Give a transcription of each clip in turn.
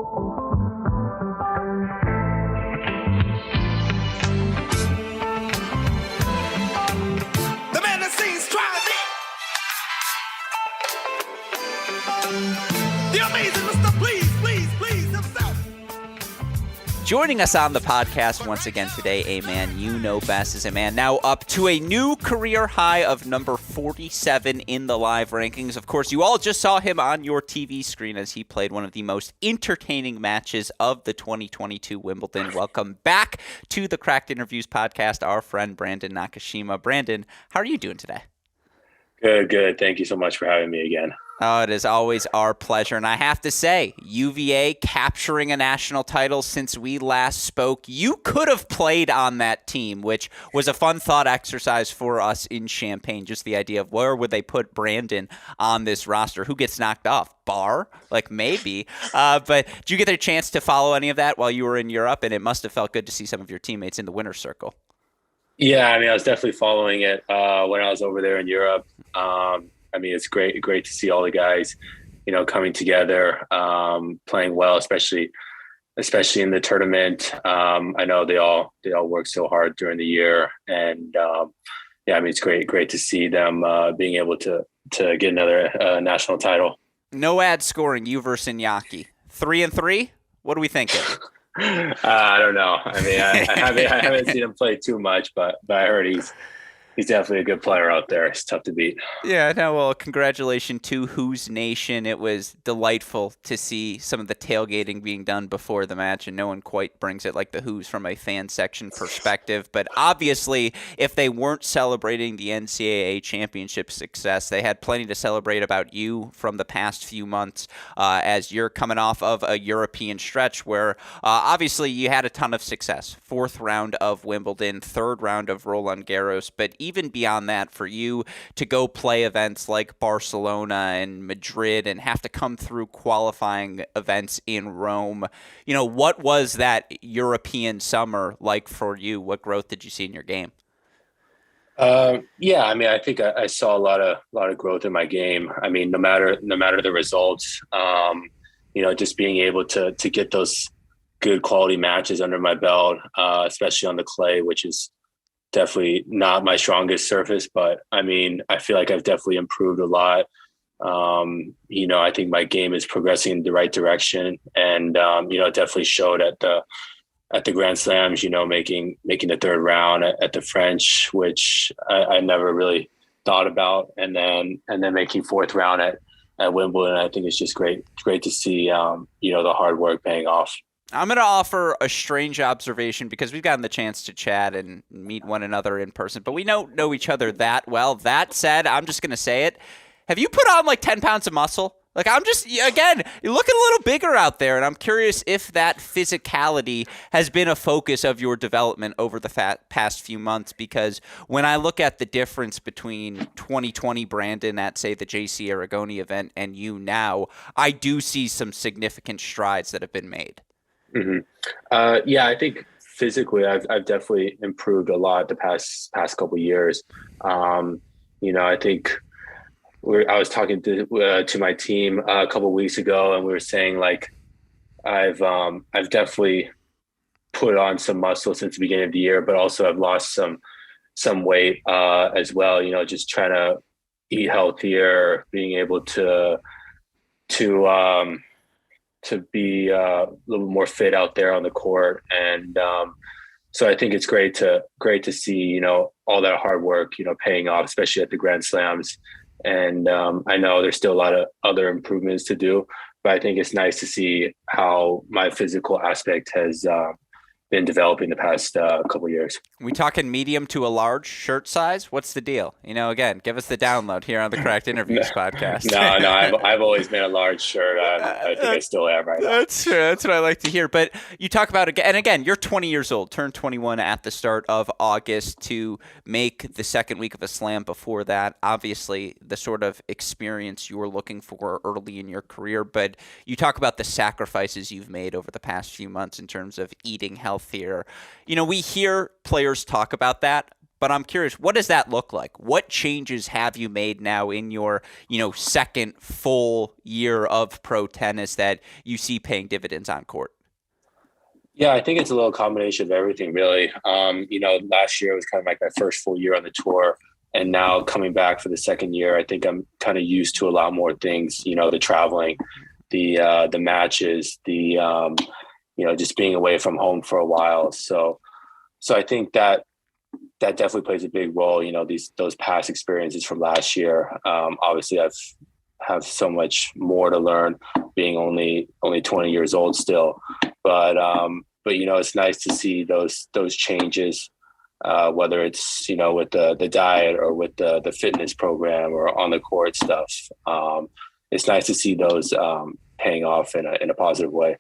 The man that sings try it. The amazing Mr. Please himself. Joining us on the podcast once again today, a man you know best as a man now up to a new career high of number 47 in the live rankings. Of course, you all just saw him on your TV screen as he played one of the most entertaining matches of the 2022 Wimbledon. Welcome back to the Cracked Interviews podcast, our friend Brandon Nakashima. Brandon, how are you doing today? Good. Thank you so much for having me again. Oh, it is always our pleasure. And I have to say, UVA capturing a national title since we last spoke. You could have played on that team, which was a fun thought exercise for us in Champaign. Just the idea of where would they put Brandon on this roster? Who gets knocked off? Barr? Like maybe. But did you get a chance to follow any of that while you were in Europe? And it must have felt good to see some of your teammates in the winner's circle. Yeah, I mean, I was definitely following it when I was over there in Europe. I mean, it's great to see all the guys, coming together, playing well, especially in the tournament. I know they all work so hard during the year, and yeah, I mean, it's great to see them being able to get another national title. No ad scoring, you versus Iñaki. 3-3. What are we thinking? I don't know. I mean, I haven't seen him play too much, but I heard he's definitely a good player out there. It's tough to beat. Yeah, no, well, congratulations to Who's Nation. It was delightful to see some of the tailgating being done before the match, and no one quite brings it like the Who's from a fan section perspective. But obviously, if they weren't celebrating the NCAA championship success, they had plenty to celebrate about you from the past few months as you're coming off of a European stretch where obviously you had a ton of success. 4th round of Wimbledon, 3rd round of Roland Garros, but even beyond that, for you to go play events like Barcelona and Madrid and have to come through qualifying events in Rome, what was that European summer like for you? What growth did you see in your game? Yeah, I mean, I think I saw a lot of growth in my game. I mean, no matter the results, just being able to get those good quality matches under my belt, especially on the clay, which is definitely not my strongest surface, but I mean, I feel like I've definitely improved a lot. I think my game is progressing in the right direction, and it definitely showed at the Grand Slams. Making the 3rd round at the French, which I never really thought about, and then making 4th round at Wimbledon. I think it's just great to see the hard work paying off. I'm going to offer a strange observation because we've gotten the chance to chat and meet one another in person, but we don't know each other that well. That said, I'm just going to say it. Have you put on like 10 pounds of muscle? Like, I'm just, again, you're looking a little bigger out there, and I'm curious if that physicality has been a focus of your development over the past few months, because when I look at the difference between 2020 Brandon at, say, the JC Aragoni event and you now, I do see some significant strides that have been made. Mm-hmm. Yeah, I think physically I've definitely improved a lot the past couple of years. I think I was talking to my team a couple of weeks ago, and we were saying like I've definitely put on some muscle since the beginning of the year, but also I've lost some weight as well. Just trying to eat healthier, being able to be a little more fit out there on the court. And so I think it's great to see, all that hard work, paying off, especially at the Grand Slams. And I know there's still a lot of other improvements to do, but I think it's nice to see how my physical aspect has been developing the past couple of years. We talking medium to a large shirt size? What's the deal? Again, give us the download here on the Cracked Interviews podcast. No, I've always been a large shirt. I think I still am right now. That's true. That's what I like to hear. But you talk about, and again, you're 20 years old, turned 21 at the start of August to make the second week of a slam before that. Obviously, the sort of experience you were looking for early in your career. But you talk about the sacrifices you've made over the past few months in terms of eating healthier. We hear players talk about that, but I'm curious, what does that look like? What changes have you made now in your, second full year of pro tennis that you see paying dividends on court? Yeah, I think it's a little combination of everything, really. Last year was kind of like my first full year on the tour. And now coming back for the second year, I think I'm kind of used to a lot more things, the traveling, the matches, just being away from home for a while. So I think that definitely plays a big role. Those past experiences from last year. Obviously, I've have so much more to learn, being only 20 years old still. But it's nice to see those changes. Whether it's with the diet or with the fitness program or on the court stuff, it's nice to see those paying off in a positive way.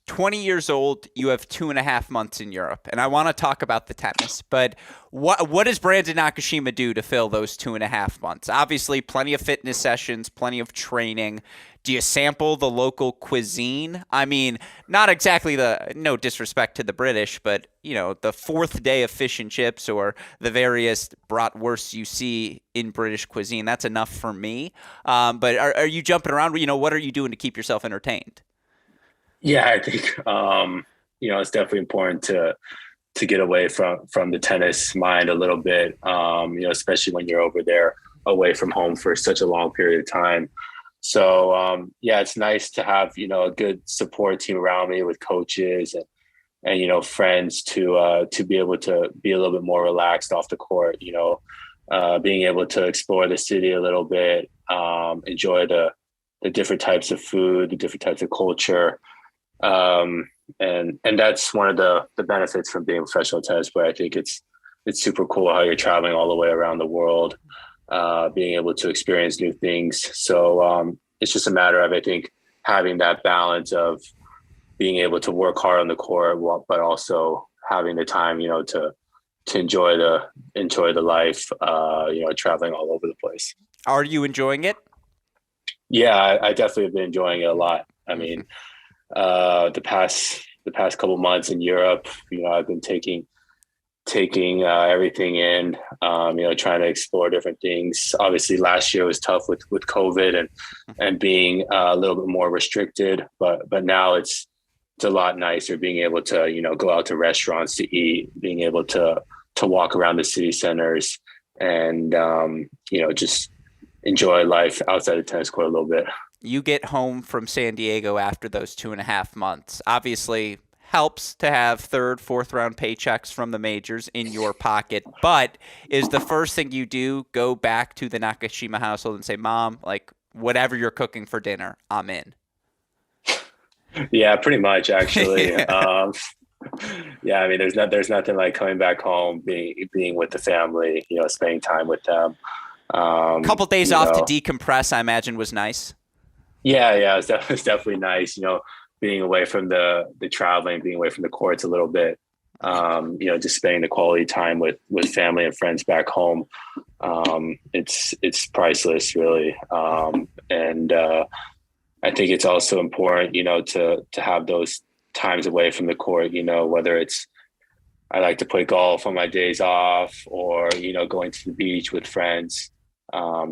20 years old, you have 2.5 months in Europe, and I want to talk about the tennis, but what does Brandon Nakashima do to fill those 2.5 months? Obviously, plenty of fitness sessions, plenty of training. Do you sample the local cuisine? I mean, not exactly no disrespect to the British, but, the fourth day of fish and chips or the various bratwursts you see in British cuisine, that's enough for me. But are you jumping around? What are you doing to keep yourself entertained? Yeah, I think, it's definitely important to get away from the tennis mind a little bit, especially when you're over there away from home for such a long period of time. So, it's nice to have, a good support team around me with coaches and friends to be able to be a little bit more relaxed off the court, being able to explore the city a little bit, enjoy the different types of food, the different types of culture. And that's one of the benefits from being a professional tennis player. I think it's super cool how you're traveling all the way around the world, being able to experience new things. So it's just a matter of, I think, having that balance of being able to work hard on the court, but also having the time, to enjoy the life, traveling all over the place. Are you enjoying it? Yeah, I definitely have been enjoying it a lot. I mean, the past couple months in Europe, I've been taking everything in, trying to explore different things. Obviously last year was tough with COVID and being a little bit more restricted, but now it's a lot nicer being able to, go out to restaurants to eat, being able to walk around the city centers and, just enjoy life outside the tennis court a little bit. You get home from San Diego after those 2.5 months. Obviously, helps to have third, fourth round paychecks from the majors in your pocket. But is the first thing you do go back to the Nakashima household and say, "Mom, whatever you're cooking for dinner, I'm in"? Yeah, pretty much actually. Yeah. I mean, there's nothing like coming back home, being with the family, spending time with them. A couple days off to decompress, I imagine, was nice. Yeah, it's definitely nice, being away from the traveling, being away from the courts a little bit, just spending the quality time with family and friends back home. It's priceless, really. And I think it's also important, to have those times away from the court, whether it's, I like to play golf on my days off or, going to the beach with friends,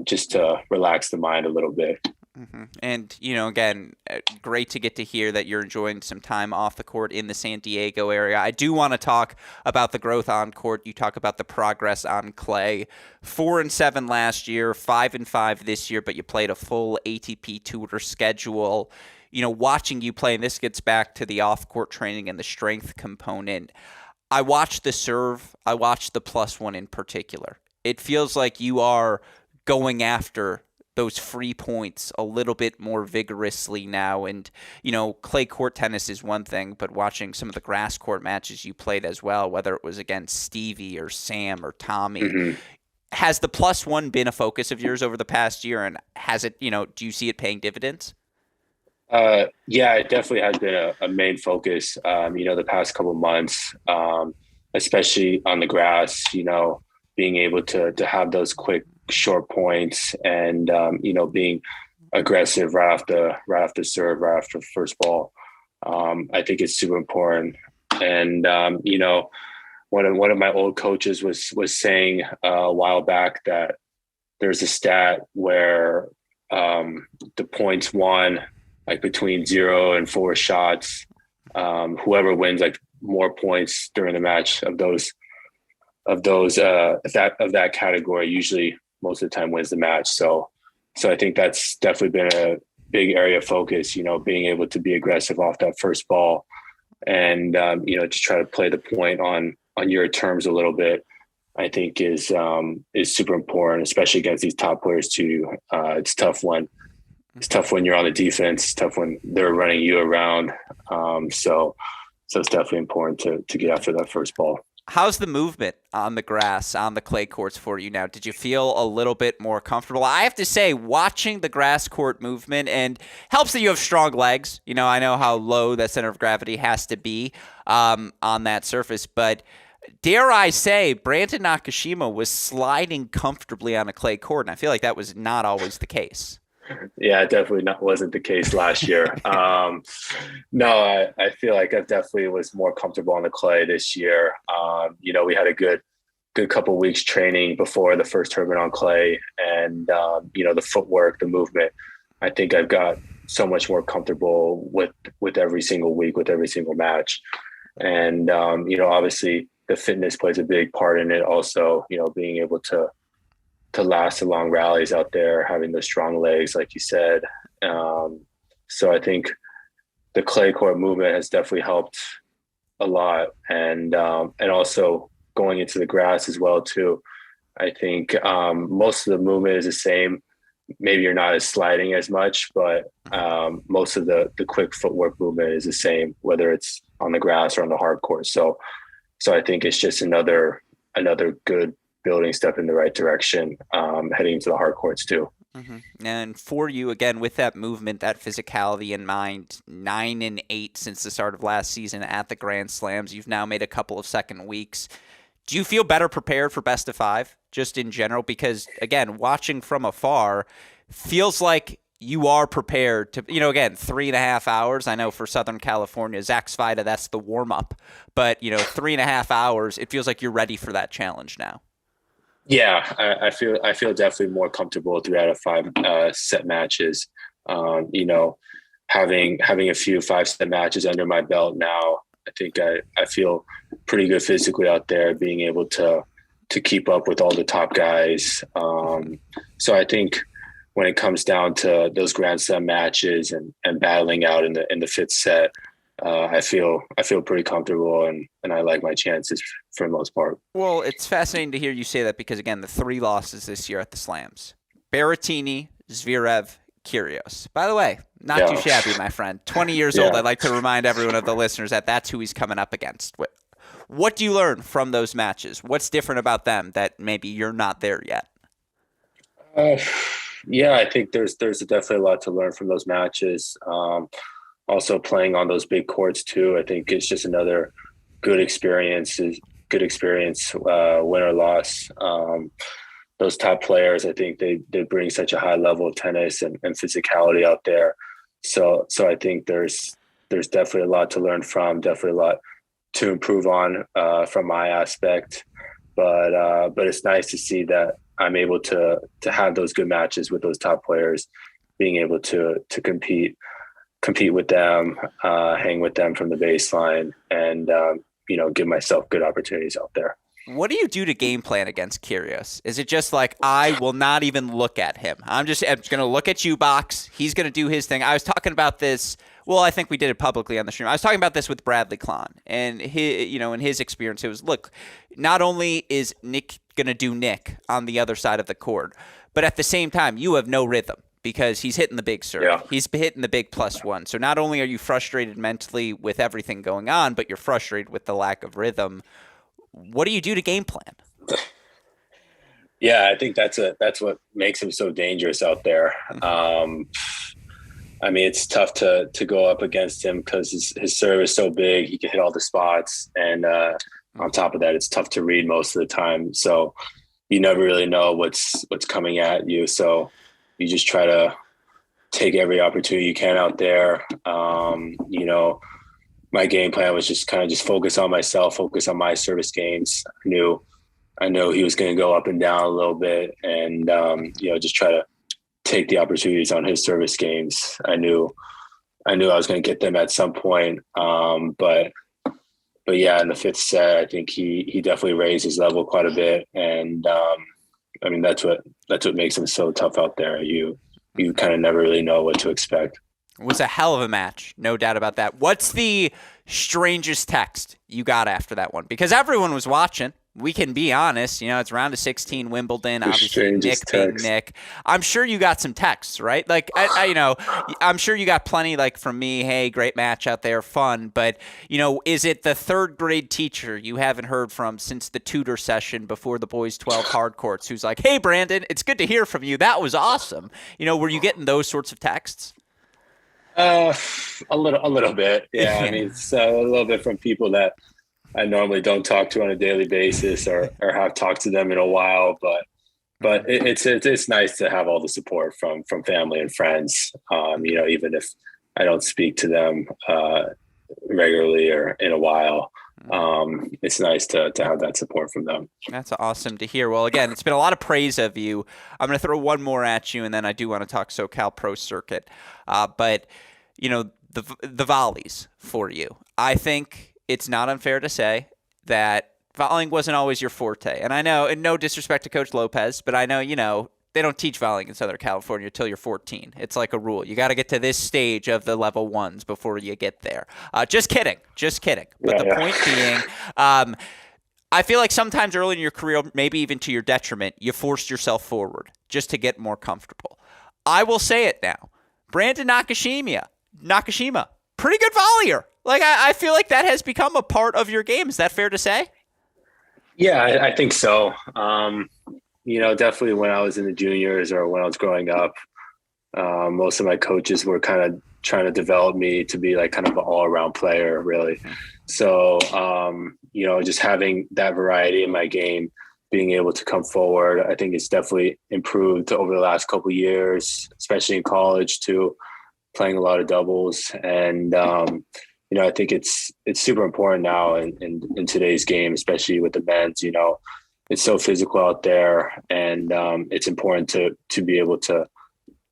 just to relax the mind a little bit. Mm-hmm. And, again, great to get to hear that you're enjoying some time off the court in the San Diego area. I do want to talk about the growth on court. You talk about the progress on clay. 4-7 last year, 5-5 this year, but you played a full ATP Tour schedule. Watching you play, and this gets back to the off-court training and the strength component. I watched the serve. I watched the +1 in particular. It feels like you are going after those free points a little bit more vigorously now. And, clay court tennis is one thing, but watching some of the grass court matches you played as well, whether it was against Stevie or Sam or Tommy, mm-hmm. Has the +1 been a focus of yours over the past year? And has it, do you see it paying dividends? Yeah, it definitely has been a main focus, the past couple of months, especially on the grass, being able to have those quick, short points and, being aggressive right after serve, right after first ball. I think it's super important. And, one of my old coaches was saying a while back that there's a stat where the points won, like between 0 and 4 shots, whoever wins like more points during the match of that category usually most of the time wins the match. So I think that's definitely been a big area of focus, being able to be aggressive off that first ball and, just try to play the point on your terms a little bit, I think is super important, especially against these top players too. It's tough when you're on the defense. It's tough when they're running you around. So it's definitely important to get after that first ball. How's the movement on the grass, on the clay courts for you now? Did you feel a little bit more comfortable? I have to say, watching the grass court movement, and helps that you have strong legs. I know how low that center of gravity has to be on that surface, but dare I say, Brandon Nakashima was sliding comfortably on a clay court, and I feel like that was not always the case. Yeah, it definitely wasn't the case last year. No, I feel like I definitely was more comfortable on the clay this year. We had a good couple of weeks training before the first tournament on clay, and the footwork, the movement. I think I've got so much more comfortable with every single week, with every single match, and obviously the fitness plays a big part in it. Also, being able to last the long rallies out there, having those strong legs, like you said. So I think the clay court movement has definitely helped a lot. And also going into the grass as well too. I think most of the movement is the same. Maybe you're not as sliding as much, but most of the quick footwork movement is the same, whether it's on the grass or on the hard court. So I think it's just another good building step in the right direction, heading into the hard courts too. Mm-hmm. And for you, again, with that movement, that physicality in mind, 9-8 since the start of last season at the Grand Slams. You've now made a couple of second weeks. Do you feel better prepared for best of 5 just in general? Because again, watching from afar feels like you are prepared to, again, 3.5 hours. I know for Southern California, Zach Svida, that's the warm up, but 3.5 hours, it feels like you're ready for that challenge now. Yeah, I feel definitely more comfortable 3 out of 5 set matches. Having a few 5-set matches under my belt now, I think I feel pretty good physically out there, being able to keep up with all the top guys. So I think when it comes down to those Grand Slam matches and battling out in the 5th set, I feel pretty comfortable and I like my chances for the most part. Well, it's fascinating to hear you say that because, again, the 3 losses this year at the Slams: Berrettini, Zverev, Kyrgios. By the way, not too shabby, my friend. 20 years old. I'd like to remind everyone of the listeners that that's who he's coming up against. What do you learn from those matches? What's different about them that maybe you're not there yet? Yeah, I think there's definitely a lot to learn from those matches. Also playing on those big courts too, I think it's just another good experience, win or loss. Those top players, I think they bring such a high level of tennis and physicality out there. So I think there's definitely a lot to learn from, definitely a lot to improve on from my aspect. But it's nice to see that I'm able to have those good matches with those top players, being able to compete with them, hang with them from the baseline, and give myself good opportunities out there. What do you do to game plan against Kyrgios? Is it just like, I will not even look at him? I'm just going to look at you, box. He's going to do his thing. I was talking about this. Well, I think we did it publicly on the stream. I was talking about this with Bradley Klahn, and in his experience, it was, look, not only is Nick going to do Nick on the other side of the court, but at the same time, you have no rhythm because he's hitting the big serve. Yeah. He's hitting the big +1. So not only are you frustrated mentally with everything going on, but you're frustrated with the lack of rhythm. What do you do to game plan? Yeah, I think that's what makes him so dangerous out there. I mean, it's tough to go up against him because his serve is so big. He can hit all the spots. And on top of that, it's tough to read most of the time. So you never really know what's coming at you. So you just try to take every opportunity you can out there. my game plan was just kind of just focus on myself, focus on my service games. I know he was going to go up and down a little bit, and just try to take the opportunities on his service games. I knew I was going to get them at some point, but yeah, in the fifth set, I think he definitely raised his level quite a bit, and that's what makes him so tough out there. You kind of never really know what to expect. It was a hell of a match, no doubt about that. What's the strangest text you got after that one? Because everyone was watching. We can be honest. It's round of 16 Wimbledon. Obviously, Nick being Nick. I'm sure you got some texts, right? Like, I'm sure you got plenty, like, from me, hey, great match out there, fun. But, is it the third grade teacher you haven't heard from since the tutor session before the boys 12 hard courts who's like, hey, Brandon, it's good to hear from you. That was awesome. Were you getting those sorts of texts? A little bit. Yeah. I mean, it's a little bit from people that I normally don't talk to on a daily basis or have talked to them in a while, but it's nice to have all the support from family and friends. Even if I don't speak to them regularly or in a while, it's nice to have that support from them. That's awesome to hear. Well, again, it's been a lot of praise of you. I'm going to throw one more at you, and then I do want to talk SoCal Pro Circuit. But the volleys for you, I think it's not unfair to say that volleying wasn't always your forte. And I know, and no disrespect to Coach Lopez, but I know, they don't teach volleying in Southern California until you're 14. It's like a rule. You got to get to this stage of the level ones before you get there. Just kidding. But the point being, I feel like sometimes early in your career, maybe even to your detriment, you forced yourself forward just to get more comfortable. I will say it now. Brandon Nakashima, pretty good volleyer. Like, I feel like that has become a part of your game. Is that fair to say? Yeah, I think so. Definitely when I was in the juniors or when I was growing up, most of my coaches were kind of trying to develop me to be like kind of an all-around player, really. So, just having that variety in my game, being able to come forward, I think it's definitely improved over the last couple of years, especially in college too, playing a lot of doubles. And, I think it's super important now in today's game, especially with the men's. It's so physical out there, and it's important to be able to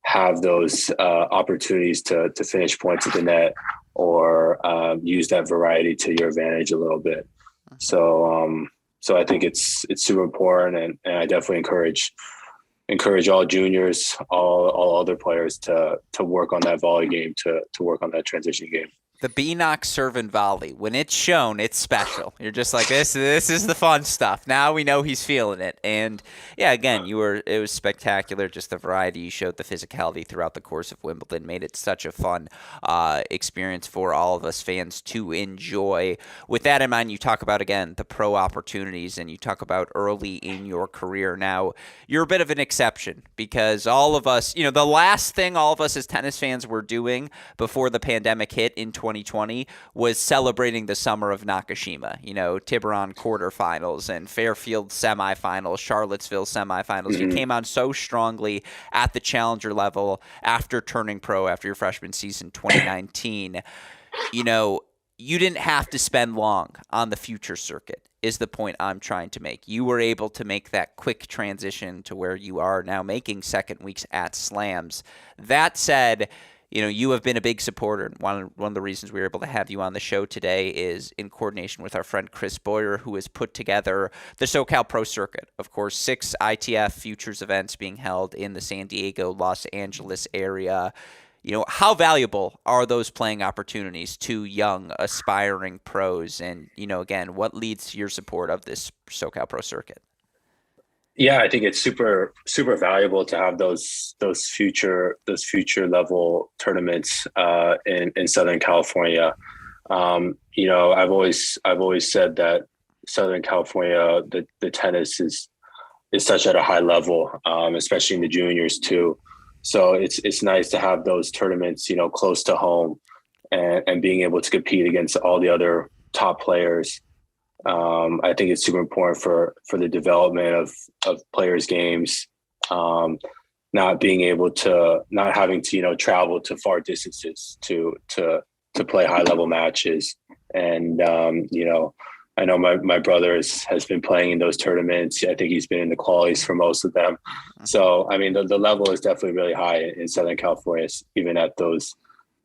have those opportunities to finish points at the net or use that variety to your advantage a little bit. So I think it's super important, and I definitely encourage all juniors, all other players to work on that volley game, to work on that transition game. The B-knock serve and volley, when it's shown, it's special. You're just like, this is the fun stuff. Now we know he's feeling it. And, yeah, again, it was spectacular. Just the variety you showed, the physicality throughout the course of Wimbledon made it such a fun experience for all of us fans to enjoy. With that in mind, you talk about, again, the pro opportunities, and you talk about early in your career. Now, you're a bit of an exception because all of us, the last thing all of us as tennis fans were doing before the pandemic hit in 2020 was celebrating the summer of Nakashima, Tiburon quarterfinals and Fairfield semifinals, Charlottesville semifinals. You came on so strongly at the challenger level after turning pro after your freshman season 2019. You didn't have to spend long on the future circuit is the point I'm trying to make. You were able to make that quick transition to where you are now making second weeks at slams. That said, you have been a big supporter. One of the reasons we were able to have you on the show today is in coordination with our friend Chris Boyer, who has put together the SoCal Pro Circuit. Of course, 6 ITF futures events being held in the San Diego, Los Angeles area. How valuable are those playing opportunities to young, aspiring pros? And, again, what leads to your support of this SoCal Pro Circuit? Yeah, I think it's super, super valuable to have those future level tournaments in Southern California. I've always said that Southern California, the tennis is such at a high level, especially in the juniors too. So it's nice to have those tournaments, close to home, and being able to compete against all the other top players. I think it's super important for the development of players' games, not having to travel to far distances to play high level matches. And, I know my brother has been playing in those tournaments. I think he's been in the qualies for most of them. So, I mean, the level is definitely really high in Southern California, even at those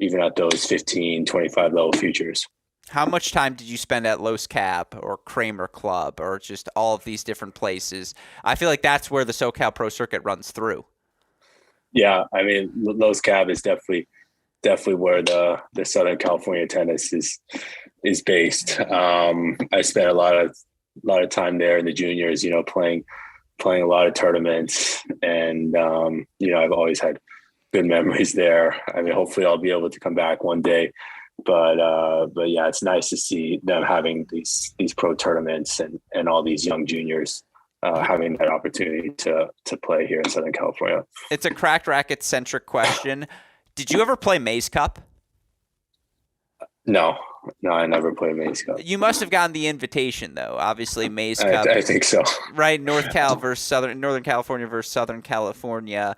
15, 25 level futures. How much time did you spend at Los Cab or Kramer Club or just all of these different places? I feel like that's where the SoCal Pro Circuit runs through. Yeah, I mean, Los Cab is definitely where the Southern California tennis is based. I spent a lot of time there in the juniors, playing a lot of tournaments, and I've always had good memories there. I mean, hopefully I'll be able to come back one day, but yeah, it's nice to see them having these pro tournaments and all these young juniors having that opportunity to play here in Southern California. It's a cracked racket centric question. Did you ever play Maze Cup? No, I never played Maze Cup. You must have gotten the invitation, though. Obviously, Maze Cup. I think so. Right, Northern California versus Southern California.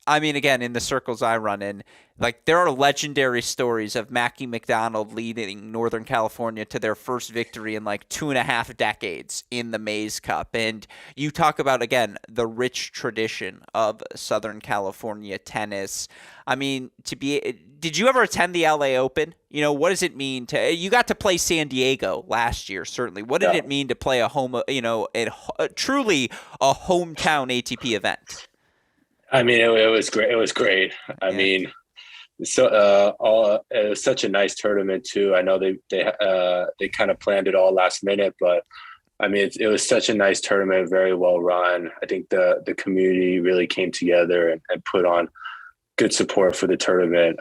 Again, in the circles I run in, like there are legendary stories of Mackie McDonald leading Northern California to their first victory in like 2.5 decades in the Maze Cup. And you talk about, again, the rich tradition of Southern California tennis. I mean, did you ever attend the LA Open? What does it mean you got to play San Diego last year, certainly. What did it mean to play truly a hometown ATP event? I mean, it was great. It was great. I mean, so it was such a nice tournament too. I know they kind of planned it all last minute, but I mean, it was such a nice tournament, very well run. I think the community really came together and put on good support for the tournament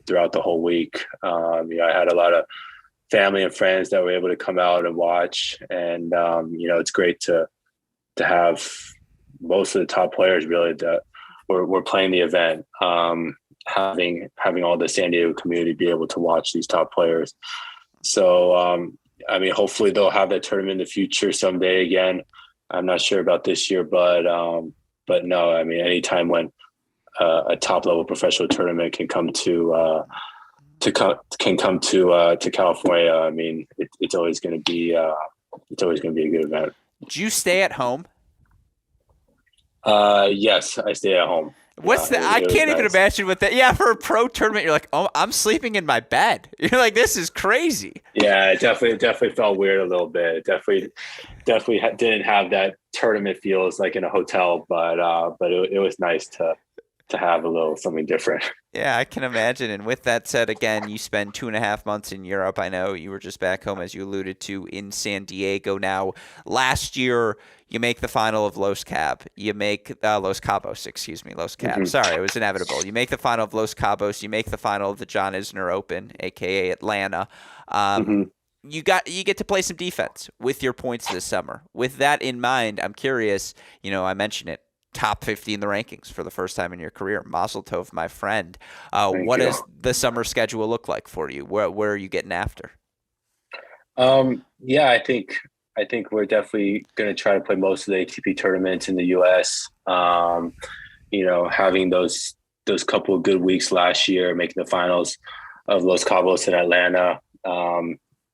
throughout the whole week. I had a lot of family and friends that were able to come out and watch, and it's great to have most of the top players really that were playing the event. Having all the San Diego community be able to watch these top players. So, I mean, hopefully they'll have that tournament in the future someday again. I'm not sure about this year, but no, I mean, anytime when a top level professional tournament can come to California, I mean, it's always going to be a good event. Do you stay at home? Yes, I stay at home. I can't even imagine what that. Yeah, for a pro tournament, you're like, oh, I'm sleeping in my bed. You're like, this is crazy. Yeah, it definitely felt weird a little bit. It definitely didn't have that tournament feels like in a hotel, but it was nice to have a little something different. Yeah, I can imagine. And with that said, again, you spend 2.5 months in Europe. I know you were just back home, as you alluded to, in San Diego. Now, last year, you make the final of Los Cabos. Los Cab. Mm-hmm. Sorry, it was inevitable. You make the final of Los Cabos. You make the final of the John Isner Open, a.k.a. Atlanta. You get to play some defense with your points this summer. With that in mind, I'm curious, I mentioned it, top 50 in the rankings for the first time in your career. Mazel tov, my friend. What does the summer schedule look like for you? Where are you getting after? Yeah, I think we're definitely going to try to play most of the ATP tournaments in the U.S. Having those couple of good weeks last year, making the finals of Los Cabos in Atlanta.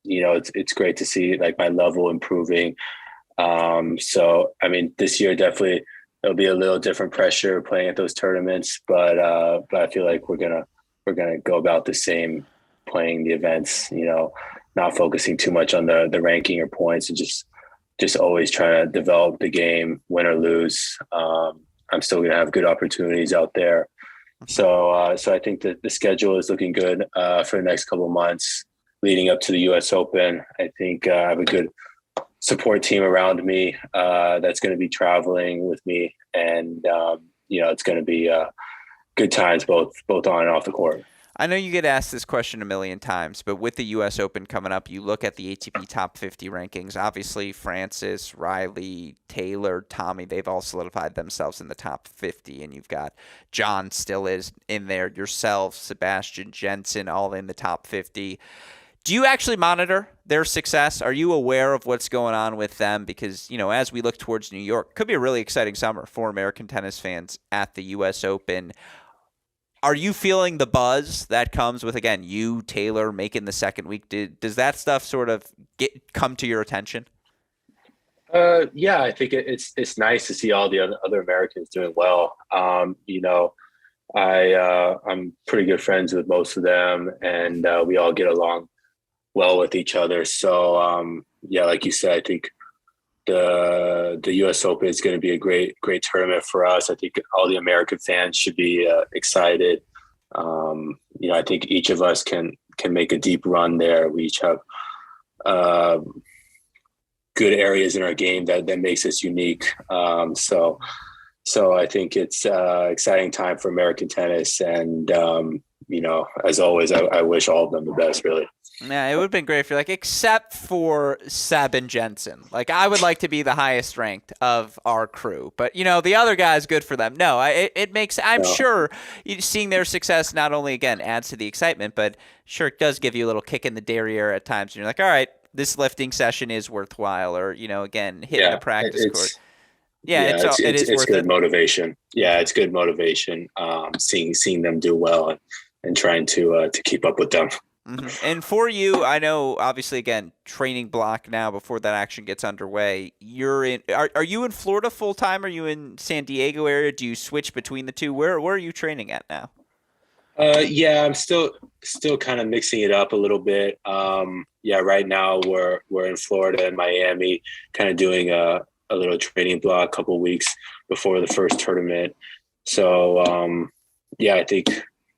It's great to see like my level improving. So, I mean, this year definitely it'll be a little different pressure playing at those tournaments, but I feel like we're gonna go about the same, playing the events. Not focusing too much on the ranking or points, and just always trying to develop the game, win or lose. I'm still gonna have good opportunities out there. So I think that the schedule is looking good for the next couple of months leading up to the U.S. Open. I think I have a good support team around me that's going to be traveling with me, and it's going to be good times both on and off the court. I know you get asked this question a million times, but with the U.S. Open coming up, you look at the ATP top 50 rankings. Obviously, Francis, Riley, Taylor, Tommy, they've all solidified themselves in the top 50, and you've got John still is in there, yourself, Sebastian, Jensen, all in the top 50. Do you actually monitor their success? Are you aware of what's going on with them? Because, as we look towards New York, could be a really exciting summer for American tennis fans at the U.S. Open. Are you feeling the buzz that comes with, again, you, Taylor, making the second week? Does that stuff sort of come to your attention? Yeah, I think it's nice to see all the other Americans doing well. I'm pretty good friends with most of them, and we all get along well with each other. So yeah, like you said, I think the U.S. Open is going to be a great tournament for us. I think all the American fans should be excited. I think each of us can make a deep run there. We each have good areas in our game that makes us unique. So I think it's exciting time for American tennis, and as always, I wish all of them the best, really. Yeah, it would have been great if you're like, except for Seb and Jensen. Like, I would like to be the highest ranked of our crew. But, the other guys, good for them. No, it makes, I'm sure seeing their success not only, again, adds to the excitement, but sure, it does give you a little kick in the derriere at times. And you're like, all right, this lifting session is worthwhile. Or, again, hitting a practice court. Yeah, it's good motivation. Yeah, it's good motivation. Seeing them do well and trying to keep up with them. Mm-hmm. And for you, I know, obviously, again, training block now before that action gets underway. Are you in Florida full time? Are you in San Diego area? Do you switch between the two? Where are you training at now? Yeah, I'm still kind of mixing it up a little bit. Yeah, right now we're in Florida and Miami, kind of doing a little training block a couple weeks before the first tournament. So yeah, I think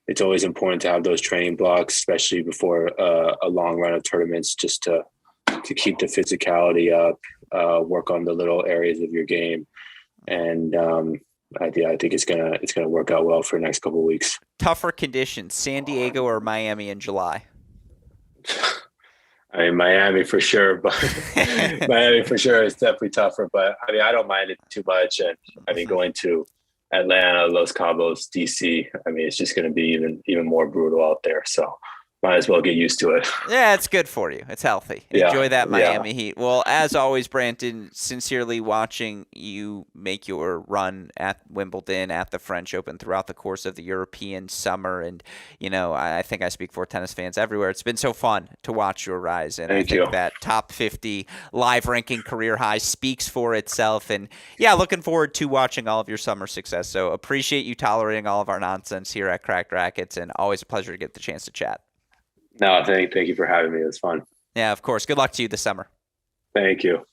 it's always important to have those training blocks, especially before a long run of tournaments, just to keep the physicality up, work on the little areas of your game, and I think it's gonna work out well for the next couple of weeks. Tougher conditions, San Diego or Miami in July? I mean, Miami for sure, but Miami for sure is definitely tougher. But I mean, I don't mind it too much, and I mean, going to Atlanta, Los Cabos, DC, I mean, it's just going to be even more brutal out there. So might as well get used to it. Yeah, it's good for you. It's healthy. Enjoy that Miami heat. Well, as always, Brandon, sincerely watching you make your run at Wimbledon, at the French Open throughout the course of the European summer. And, I think I speak for tennis fans everywhere. It's been so fun to watch your rise. And Thank I think you. that top 50 live ranking career high speaks for itself. And yeah, looking forward to watching all of your summer success. So appreciate you tolerating all of our nonsense here at Cracked Rackets, and always a pleasure to get the chance to chat. No, thank you for having me. It was fun. Yeah, of course. Good luck to you this summer. Thank you.